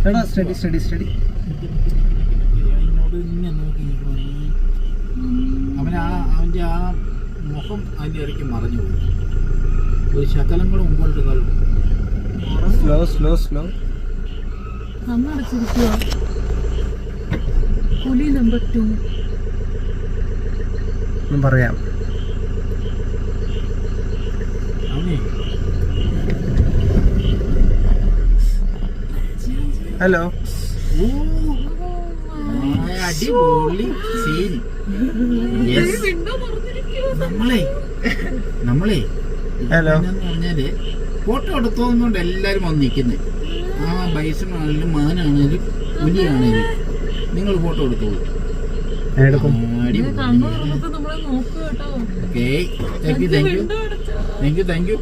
എടാ സ്റ്റഡി അതിനോട് ഇങ്ങനെ നോക്കി അവൻ്റെ ആ മുഖം അതിൻ്റെ ഇടയ്ക്ക് മറഞ്ഞു പോയി. ഒരു ശകലം കൂടെ മുമ്പോട്ട് സ്ലോ കണ്ണടച്ചിരിക്കുക. പുലി നമ്പർ 2 ഒന്നും പറയാം. അവനെ ഹലോ. അടിപൊളി സീൻ. നമ്മളെ ഹലോ എന്ന് പറഞ്ഞാല് ഫോട്ടോ എടുത്തോന്നുകൊണ്ട് എല്ലാരും വന്ന് നിൽക്കുന്നത്. ആ ബൈസണാണെങ്കിലും മാനാണേലും പുലിയാണേലും നിങ്ങൾ ഫോട്ടോ എടുത്തോളൂ. കണ്ണു തുറന്നിട്ട് നമ്മളെ നോക്കുക കേട്ടോ. Okay, thank you.